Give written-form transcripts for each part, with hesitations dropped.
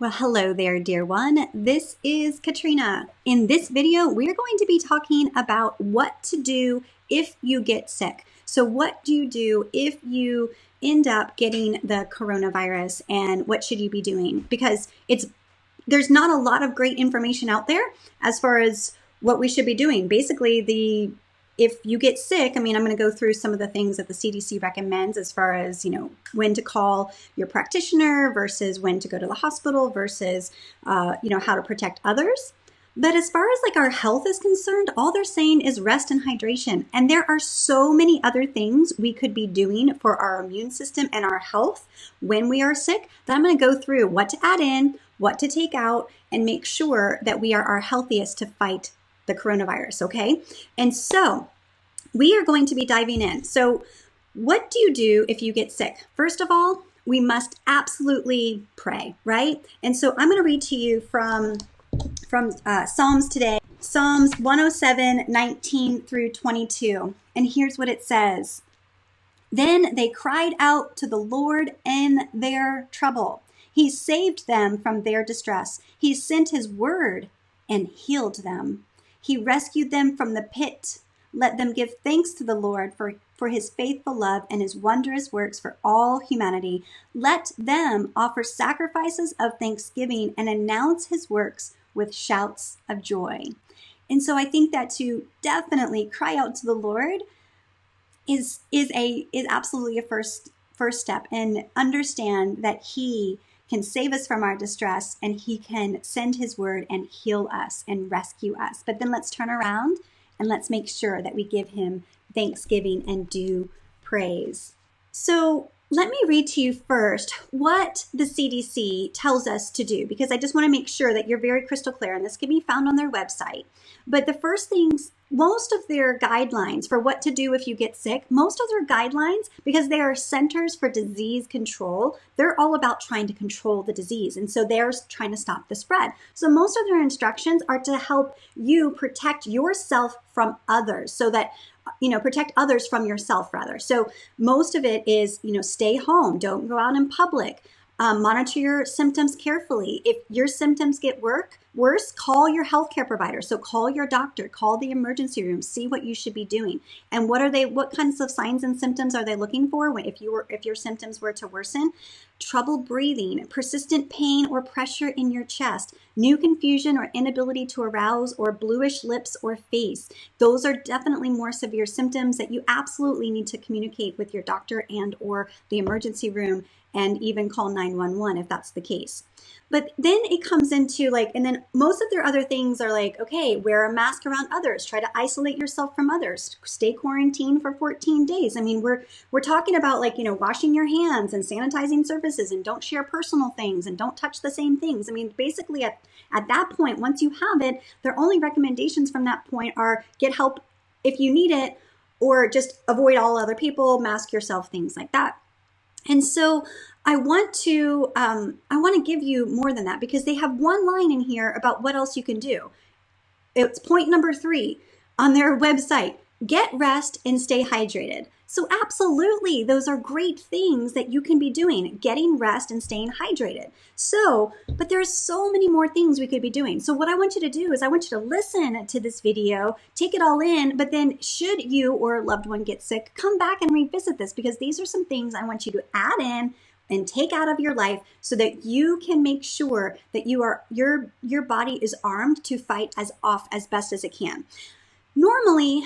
Well, hello there, dear one. This is Katrina. In this video, we're going to be talking about what to do if you get sick. So what do you do if you end up getting the coronavirus, and what should you be doing? Because there's not a lot of great information out there as far as what we should be doing. Basically, if you get sick, I'm going to go through some of the things that the CDC recommends as far as, when to call your practitioner versus when to go to the hospital versus, how to protect others. But as far as like our health is concerned, all they're saying is rest and hydration. And there are so many other things we could be doing for our immune system and our health when we are sick that I'm going to go through what to add in, what to take out, and make sure that we are our healthiest to fight the coronavirus, okay? And so we are going to be diving in. So what do you do if you get sick? First of all, we must absolutely pray, right? And so I'm going to read to you from Psalms today, Psalms 107, 19 through 22. And here's what it says. Then they cried out to the Lord in their trouble. He saved them from their distress. He sent his word and healed them. He rescued them from the pit. Let them give thanks to the Lord for his faithful love and his wondrous works for all humanity. Let them offer sacrifices of thanksgiving and announce his works with shouts of joy. And so I think that to definitely cry out to the Lord is absolutely a first step, and understand that he can save us from our distress, and he can send his word and heal us and rescue us. But then let's turn around and let's make sure that we give him thanksgiving and do praise. So let me read to you first what the CDC tells us to do, because I just want to make sure that you're very crystal clear, and this can be found on their website. But the first things, most of their guidelines for what to do if you get sick, most of their guidelines, because they are centers for disease control, they're all about trying to control the disease. And so they're trying to stop the spread. So most of their instructions are to help you protect yourself from others, so that protect others from yourself, rather. So most of it is, stay home, don't go out in public, monitor your symptoms carefully. If your symptoms get worse, call your healthcare provider. So call your doctor, call the emergency room, see what you should be doing. And what kinds of signs and symptoms are they looking for if your symptoms were to worsen? Trouble breathing, persistent pain or pressure in your chest, new confusion or inability to arouse, or bluish lips or face. Those are definitely more severe symptoms that you absolutely need to communicate with your doctor and or the emergency room, and even call 911 if that's the case. But then it comes into and then most of their other things are okay, wear a mask around others, try to isolate yourself from others, stay quarantined for 14 days. We're talking about washing your hands and sanitizing surfaces, and don't share personal things, and don't touch the same things. Basically at that point, once you have it, their only recommendations from that point are get help if you need it, or just avoid all other people, mask yourself, things like that. And so I want to give you more than that, because they have one line in here about what else you can do. It's point number 3 on their website: get rest and stay hydrated. So absolutely, those are great things that you can be doing, getting rest and staying hydrated. But there's so many more things we could be doing. So what I want you to do is I want you to listen to this video, take it all in, but then should you or a loved one get sick, come back and revisit this, because these are some things I want you to add in and take out of your life, so that you can make sure that your body is armed to fight as best as it can. Normally,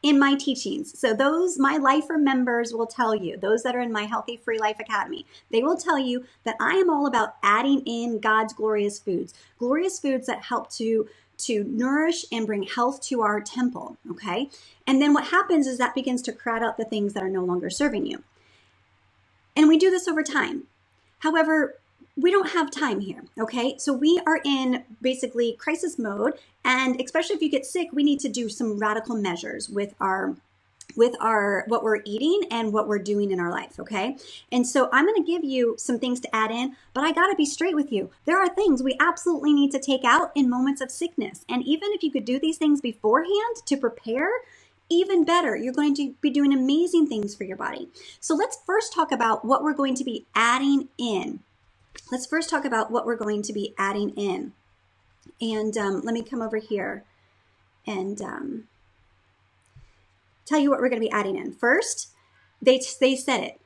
in my teachings, so my lifer members will tell you, those that are in my Healthy Free Life Academy, they will tell you that I am all about adding in God's glorious foods that help to nourish and bring health to our temple, okay? And then what happens is that begins to crowd out the things that are no longer serving you. And we do this over time. However, we don't have time here, okay? So we are in basically crisis mode, and especially if you get sick, we need to do some radical measures with our what we're eating and what we're doing in our life, okay? And so I'm going to give you some things to add in, but I got to be straight with you. There are things we absolutely need to take out in moments of sickness. And even if you could do these things beforehand to prepare, even better. You're going to be doing amazing things for your body. So let's first talk about what we're going to be adding in. let's first talk about what we're going to be adding in. And let me come over here and tell you what we're going to be adding in. First, they said it,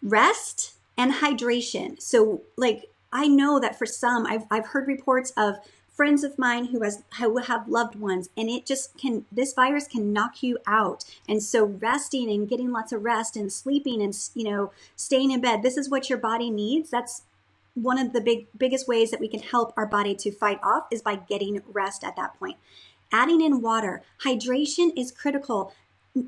rest and hydration. So like, I know that for some, I've heard reports of friends of mine who have loved ones, and this virus can knock you out. And so resting and getting lots of rest and sleeping and, staying in bed, this is what your body needs. That's one of the biggest ways that we can help our body to fight off, is by getting rest at that point. Adding in water. Hydration is critical.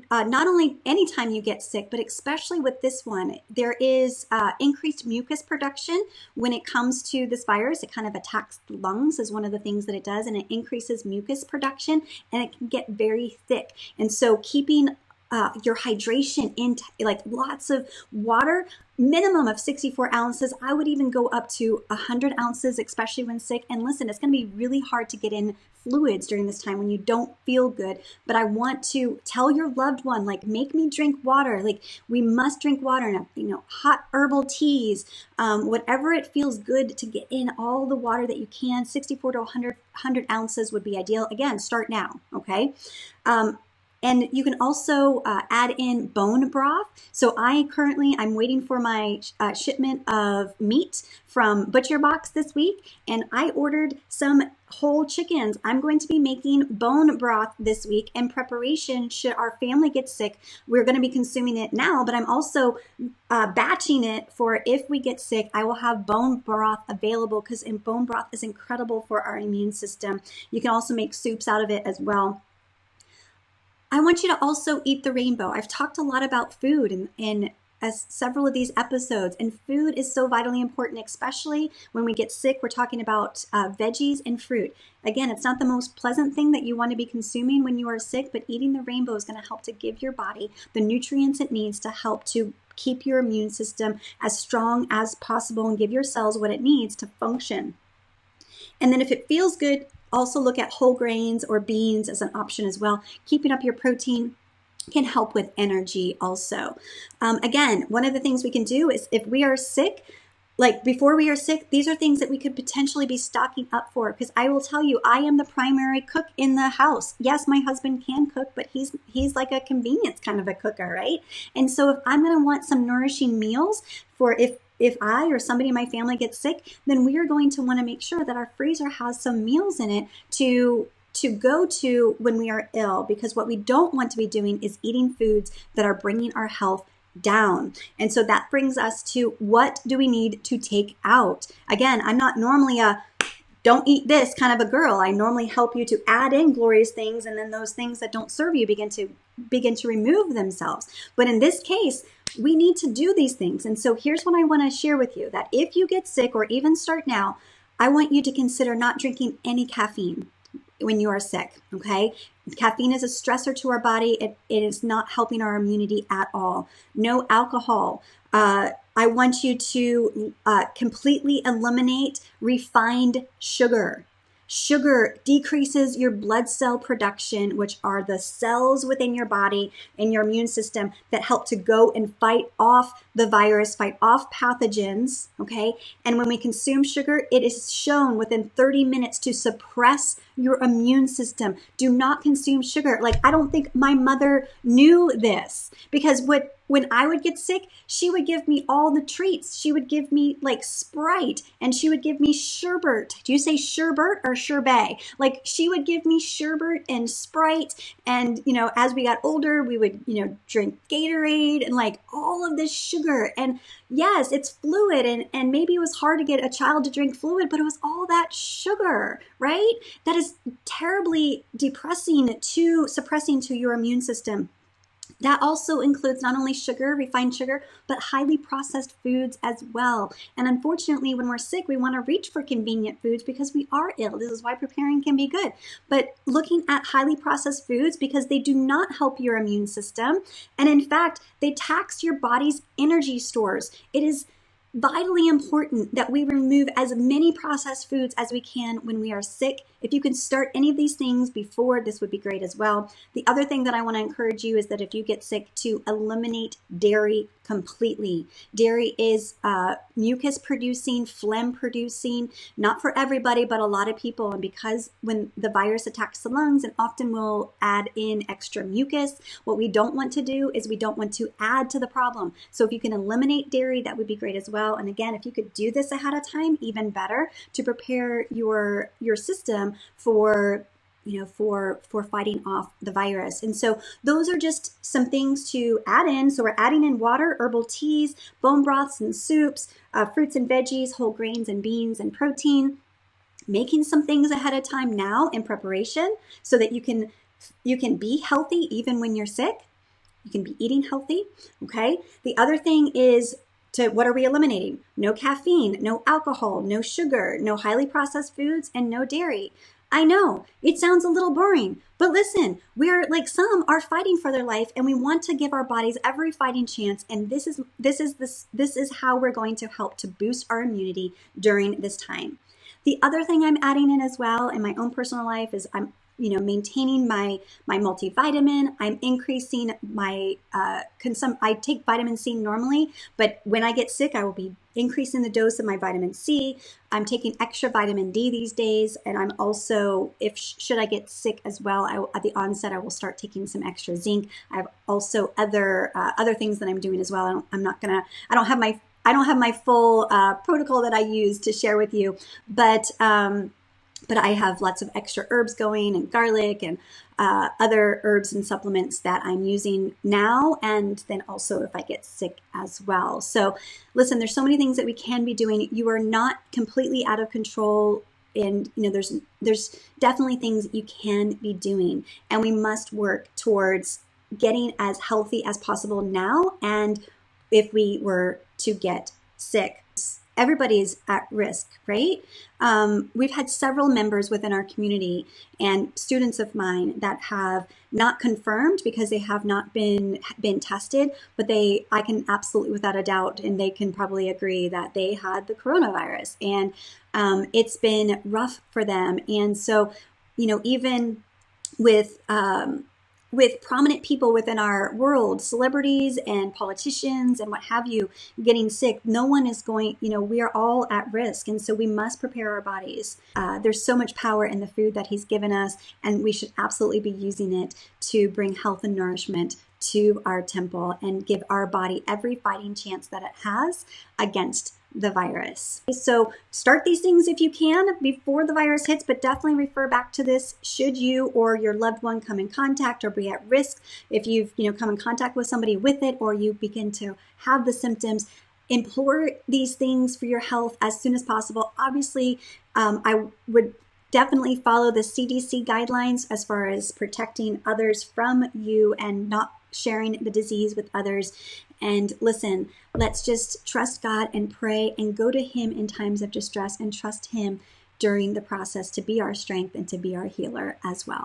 Not only anytime you get sick, but especially with this one, there is increased mucus production when it comes to this virus. It kind of attacks the lungs, is one of the things that it does, and it increases mucus production, and it can get very thick. And so keeping your hydration in, like lots of water, minimum of 64 ounces. I would even go up to 100 ounces, especially when sick. And listen, it's going to be really hard to get in fluids during this time when you don't feel good. But I want to tell your loved one, like, make me drink water. Like, we must drink water, and hot herbal teas, whatever it feels good to get in all the water that you can. 64 to 100 ounces would be ideal. Again, start now, okay? And you can also add in bone broth. So I'm waiting for my shipment of meat from Butcher Box this week, and I ordered some whole chickens. I'm going to be making bone broth this week in preparation should our family get sick. We're going to be consuming it now, but I'm also batching it for if we get sick. I will have bone broth available, because bone broth is incredible for our immune system. You can also make soups out of it as well. I want you to also eat the rainbow. I've talked a lot about food in several of these episodes, and food is so vitally important, especially when we get sick. We're talking about veggies and fruit. Again, it's not the most pleasant thing that you want to be consuming when you are sick, but eating the rainbow is going to help to give your body the nutrients it needs to help to keep your immune system as strong as possible and give your cells what it needs to function. And then if it feels good, also look at whole grains or beans as an option as well. Keeping up your protein can help with energy also. Again, one of the things we can do is, if we are sick, like before we are sick, these are things that we could potentially be stocking up for. Because I will tell you, I am the primary cook in the house. Yes, my husband can cook, but he's like a convenience kind of a cooker, right? And so if I'm going to want some nourishing meals for if I or somebody in my family gets sick, then we are going to want to make sure that our freezer has some meals in it to go to when we are ill, because what we don't want to be doing is eating foods that are bringing our health down. And so that brings us to, what do we need to take out? Again, I'm not normally a don't eat this kind of a girl. I normally help you to add in glorious things, and then those things that don't serve you begin to remove themselves. But in this case, we need to do these things. And so here's what I want to share with you, that if you get sick, or even start now, I want you to consider not drinking any caffeine when you are sick, okay? Caffeine is a stressor to our body. It is not helping our immunity at all. No alcohol. I want you to completely eliminate refined sugar. Sugar decreases your blood cell production, which are the cells within your body and your immune system that help to go and fight off the virus, fight off pathogens, okay? And when we consume sugar, it is shown within 30 minutes to suppress your immune system. Do not consume sugar. Like, I don't think my mother knew this, because when I would get sick, she would give me all the treats. She would give me like Sprite, and she would give me sherbet. Do you say sherbet or sherbet? Like, she would give me sherbet and Sprite. And, as we got older, we would, drink Gatorade and like all of this sugar. And yes, it's fluid, and maybe it was hard to get a child to drink fluid, but it was all that sugar, right? That is terribly suppressing to your immune system. That also includes not only sugar, refined sugar, but highly processed foods as well. And unfortunately, when we're sick, we want to reach for convenient foods because we are ill. This is why preparing can be good. But looking at highly processed foods, because they do not help your immune system. And in fact, they tax your body's energy stores. It is vitally important that we remove as many processed foods as we can when we are sick. If you can start any of these things before, this would be great as well. The other thing that I want to encourage you is that if you get sick, to eliminate dairy completely. Dairy is mucus producing, phlegm producing, not for everybody, but a lot of people. And because when the virus attacks the lungs, it often will add in extra mucus. What we don't want to do is we don't want to add to the problem. So if you can eliminate dairy, that would be great as well. And again, if you could do this ahead of time, even better, to prepare your system for fighting off the virus. And so those are just some things to add in. So we're adding in water, herbal teas, bone broths and soups, fruits and veggies, whole grains and beans and protein, making some things ahead of time now in preparation so that you can be healthy even when you're sick. You can be eating healthy, okay? The other thing is what are we eliminating? No caffeine, no alcohol, no sugar, no highly processed foods, and no dairy. I know it sounds a little boring, but listen, we're like some are fighting for their life, and we want to give our bodies every fighting chance. And this is how we're going to help to boost our immunity during this time. The other thing I'm adding in as well in my own personal life is I'm maintaining my multivitamin. I'm increasing my I take vitamin C normally, but when I get sick, I will be increasing the dose of my vitamin C. I'm taking extra vitamin D these days, and I'm also, should I get sick as well, at the onset, I will start taking some extra zinc. I have also other things that I'm doing as well. I don't have my full protocol that I use to share with you, but I have lots of extra herbs going, and garlic and other herbs and supplements that I'm using now, and then also if I get sick as well. So listen, there's so many things that we can be doing. You are not completely out of control, and there's definitely things that you can be doing, and we must work towards getting as healthy as possible now. And if we were to get sick, everybody's at risk, right? We've had several members within our community and students of mine that have not confirmed because they have not been tested, but I can absolutely, without a doubt, and they can probably agree that they had the coronavirus, and it's been rough for them. And so, even with prominent people within our world, celebrities and politicians and what have you, getting sick, no one is going, we are all at risk. And so we must prepare our bodies. There's so much power in the food that he's given us, and we should absolutely be using it to bring health and nourishment to our temple and give our body every fighting chance that it has against the virus. So start these things if you can before the virus hits, but definitely refer back to this should you or your loved one come in contact or be at risk. If you've come in contact with somebody with it, or you begin to have the symptoms, implore these things for your health as soon as possible. Obviously, I would definitely follow the CDC guidelines as far as protecting others from you and not sharing the disease with others. And listen, let's just trust God and pray and go to Him in times of distress, and trust Him during the process to be our strength and to be our healer as well.